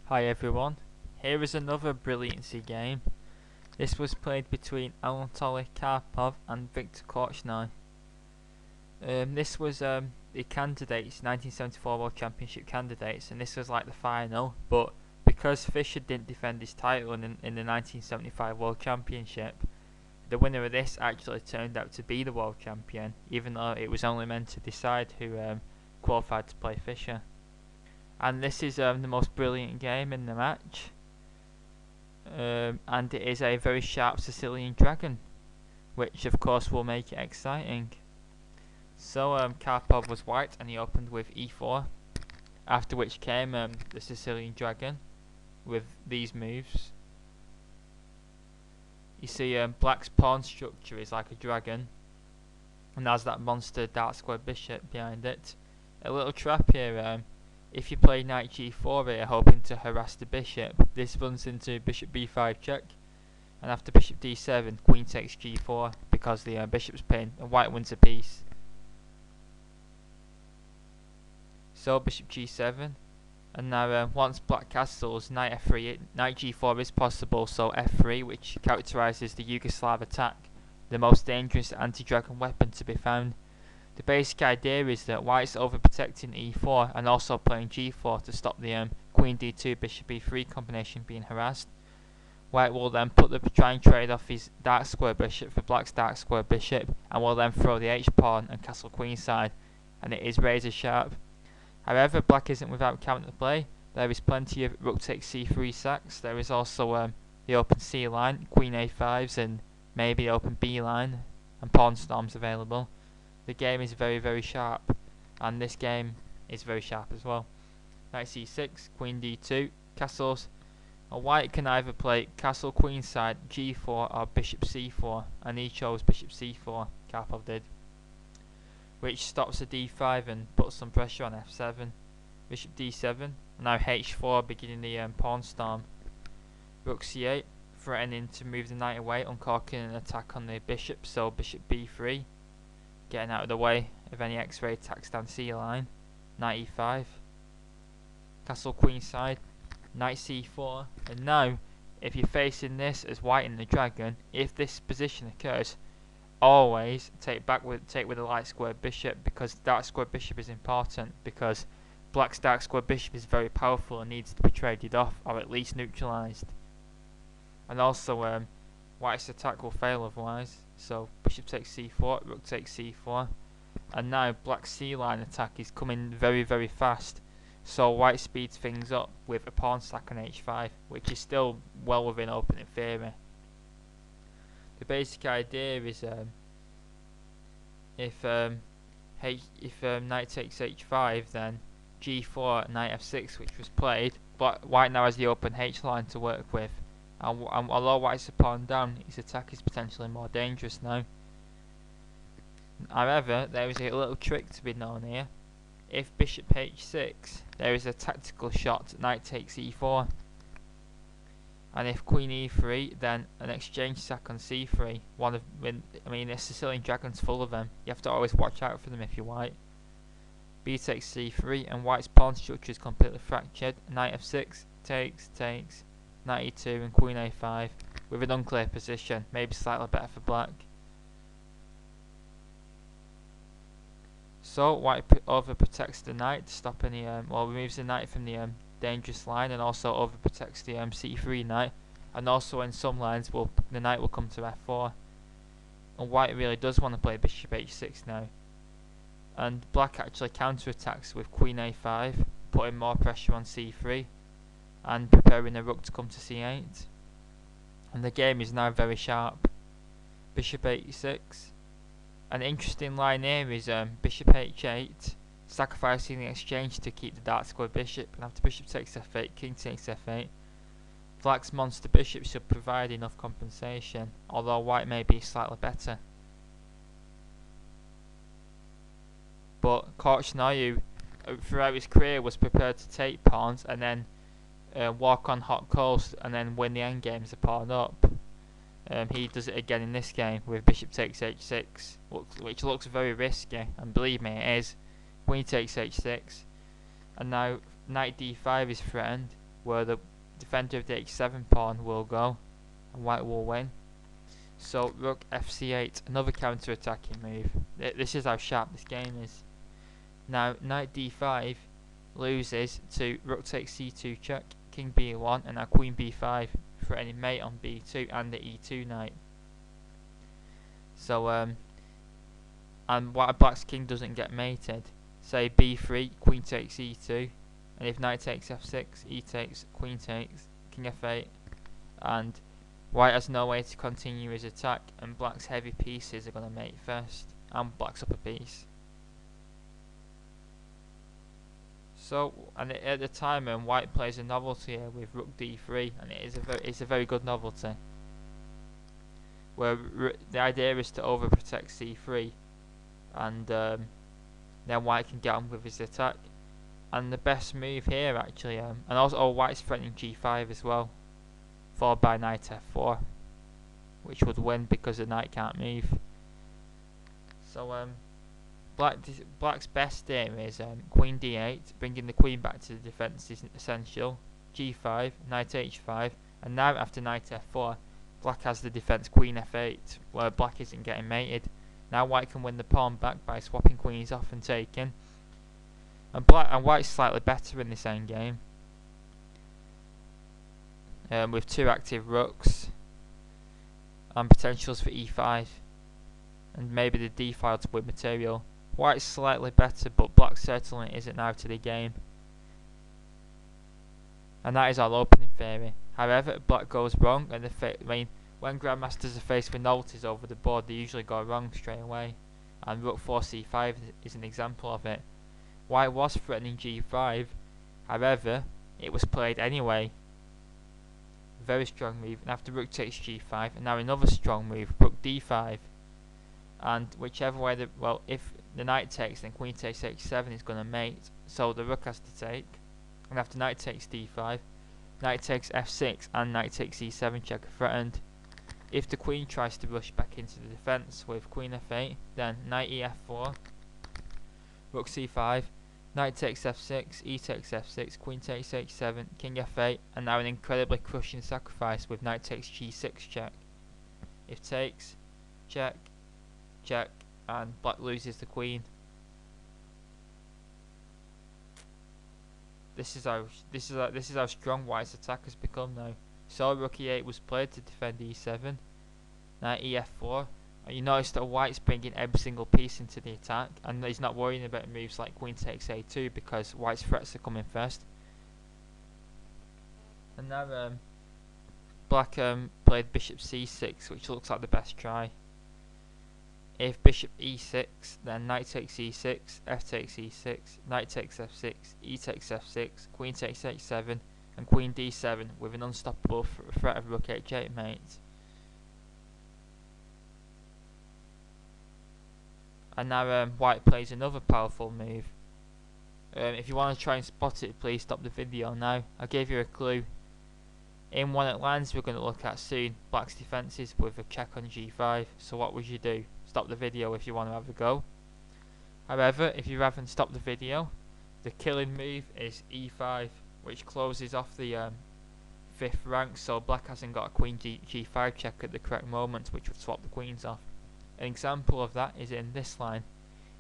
Hi everyone, here is another brilliancy game. This was played between Anatoly Karpov and Viktor Korchnoi. This was the candidates, 1974 World Championship candidates, and this was like the final, but because Fischer didn't defend his title in the 1975 World Championship, the winner of this actually turned out to be the world champion, even though it was only meant to decide who qualified to play Fischer. And this is the most brilliant game in the match, and it is a very sharp Sicilian dragon, which of course will make it exciting. So Karpov was white and he opened with e4, after which came the Sicilian dragon with these moves. You see black's pawn structure is like a dragon and has that monster dark square bishop behind it. A little trap here, if you play knight g4 here hoping to harass the bishop, this runs into bishop b5 check, and after bishop d7 queen takes g4 because the bishop's pinned and white wins a piece. So bishop g7, and now once black castles, knight f3, knight g4 is possible, so f3, which characterises the Yugoslav attack, the most dangerous anti-dragon weapon to be found. The basic idea is that white's overprotecting e4 and also playing g4 to stop the queen d2 bishop e3 combination being harassed. White will then try and trade off his dark square bishop for black's dark square bishop, and will then throw the h pawn and castle queenside, and it is razor sharp. However, black isn't without counterplay. There is plenty of rook takes c3 sacks. There is also the open c line, queen a5s, and maybe open b line, and pawn storms available. The game is very sharp, and this game is very sharp as well. Knight c6, queen d2, castles. A white can either play castle queenside, g4 or bishop c4, and he chose bishop c4, Karpov did, which stops the d5 and puts some pressure on f7. Bishop d7, now h4 beginning the pawn storm. Rook c8, threatening to move the knight away, uncorking an attack on the bishop, so bishop b3, getting out of the way of any x-ray attacks down c line. Knight e5, castle queenside, knight c4, and now if you're facing this as white in the dragon, if this position occurs, always take with a light square bishop, because dark square bishop is important, because black's dark square bishop is very powerful and needs to be traded off or at least neutralized. And also white's attack will fail otherwise, so bishop takes c4, rook takes c4, and now black's c line attack is coming very fast, so white speeds things up with a pawn stack on h5, which is still well within opening theory. The basic idea is if knight takes h5, then g4, knight f6, which was played, but white now has the open h line to work with, and although white's a pawn down, his attack is potentially more dangerous now. However, there is a little trick to be known here. If bishop h6, there is a tactical shot, knight takes e4, and if queen e3, then an exchange sack on c3. The Sicilian dragon's full of them. You have to always watch out for them if you're white. B takes c3, and white's pawn structure is completely fractured. Knight f6, takes, knight e2, and queen a5, with an unclear position, maybe slightly better for black. So white overprotects the knight to stop any, removes the knight from the dangerous line, and also overprotects the c3 knight, and also in some lines the knight will come to f4, and white really does want to play bishop h6 now, and black actually counterattacks with queen a5, putting more pressure on c3 and preparing the rook to come to c8, and the game is now very sharp. Bishop h6. An interesting line here is bishop h8, sacrificing the exchange to keep the dark square bishop, and after bishop takes f8, king takes f8. Black's monster bishop should provide enough compensation, although white may be slightly better. But Korchnoi, throughout his career, was prepared to take pawns and then walk on hot coals and then win the endgame as a pawn up. He does it again in this game with bishop takes h6, which looks very risky, and believe me it is. Queen takes h6, and now knight d5 is threatened, where the defender of the h7 pawn will go, and white will win. So rook fc8, another counter-attacking move. This is how sharp this game is. Now knight d5 loses to rook takes c2 check, king b1, and now queen b5, threatening mate on b2 and the e2 knight. So and black's king doesn't get mated. Say b3, queen takes e2, and if knight takes f6, e takes, queen takes, king f8, and white has no way to continue his attack, and black's heavy pieces are going to mate first, and black's upper piece. So, and at the time, white plays a novelty here with rook d3, and it's a very good novelty, where the idea is to overprotect c3, and then white can get on with his attack. And the best move here actually, and also white's threatening g5 as well, followed by knight f4, which would win because the knight can't move. So black's best here is queen d8, bringing the queen back to the defence is essential. g5, knight h5, and now after knight f4, black has the defence queen f8, where black isn't getting mated. Now white can win the pawn back by swapping queens off and taking. And white's slightly better in this endgame, with two active rooks and potentials for e5 and maybe the d file to win material. White's slightly better, but black certainly isn't now to the game. And that is our opening theory. However, black goes wrong, and when grandmasters are faced with novelties over the board, they usually go wrong straight away. And rook 4c5 is an example of it. White was threatening g5, however, it was played anyway. Very strong move, and after rook takes g5, and now another strong move, rook d5. And whichever way, if the knight takes, then queen takes h7 is going to mate, so the rook has to take. And after knight takes d5, knight takes f6, and knight takes e7 check are threatened. If the queen tries to rush back into the defence with queen f8, then knight ef4, rook c5, knight takes f6, e takes f6, queen takes h7, king f8, and now an incredibly crushing sacrifice with knight takes g6 check. If takes, check, check, and black loses the queen. This is how strong white's attack has become now. So rook e8 was played to defend e7, knight ef4. You notice that white's bringing every single piece into the attack, and he's not worrying about moves like queen takes a2 because white's threats are coming first. And now black played bishop c6, which looks like the best try. If bishop e6, then knight takes e6, f takes e6, knight takes f6, e takes f6, queen takes h7, and queen d7 with an unstoppable threat of rook h8 mate. And now white plays another powerful move. If you want to try and spot it, please stop the video now. I gave you a clue. In one at lands we're going to look at soon, black's defences with a check on g5. So what would you do? Stop the video if you want to have a go. However, if you haven't stopped the video, the killing move is e5, which closes off the 5th rank, so black hasn't got a queen g5 check at the correct moment, which would swap the queens off. An example of that is in this line.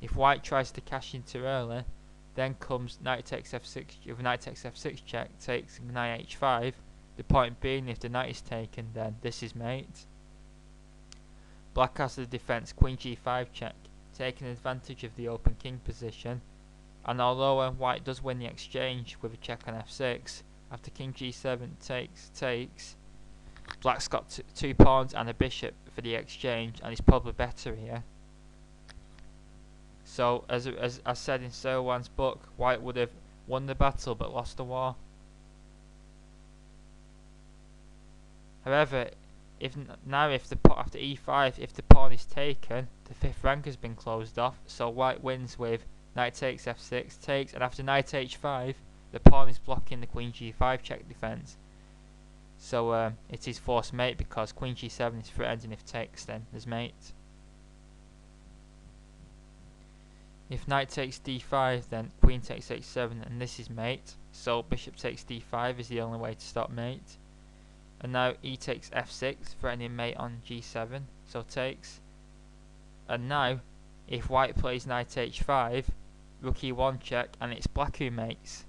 If white tries to cash in too early, then comes knight takes f6, if knight takes f6 check, takes knight h5, the point being if the knight is taken, then this is mate. Black has the defence queen g5 check, taking advantage of the open king position, and although white does win the exchange with a check on f6, after king g7 takes, black's got two pawns and a bishop for the exchange, and he's probably better here. So as said in Serwan's book, white would have won the battle but lost the war. However, after e5, if the pawn is taken, the 5th rank has been closed off, so white wins with knight takes f6, takes, and after knight h5, the pawn is blocking the queen g5 check defence. So it is forced mate because queen g7 is threatened, and if takes, then there's mate. if knight takes d5, then queen takes h7, and this is mate. So bishop takes d5 is the only way to stop mate. And now e takes f6, threatening mate on g7, so takes. And now, if white plays knight h5, rook e1 check, and it's black who mates.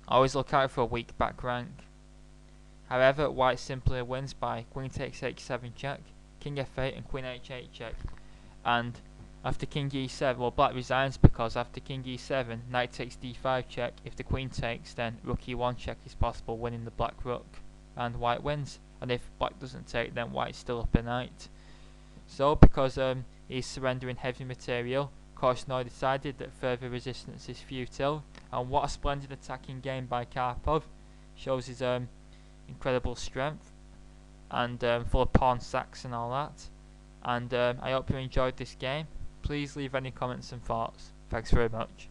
Always look out for a weak back rank. However, white simply wins by queen takes h7 check, king f8, and queen h8 check. And after king e7, well, black resigns because after king e7, knight takes d5 check. If the queen takes, then rook e1 check is possible, winning the black rook, and white wins. And if black doesn't take, then white's still up a knight. So, because he's surrendering heavy material, Korchnoi decided that further resistance is futile. And what a splendid attacking game by Karpov. Shows his incredible strength, and full of pawn sacks and all that. And I hope you enjoyed this game. Please leave any comments and thoughts. Thanks very much.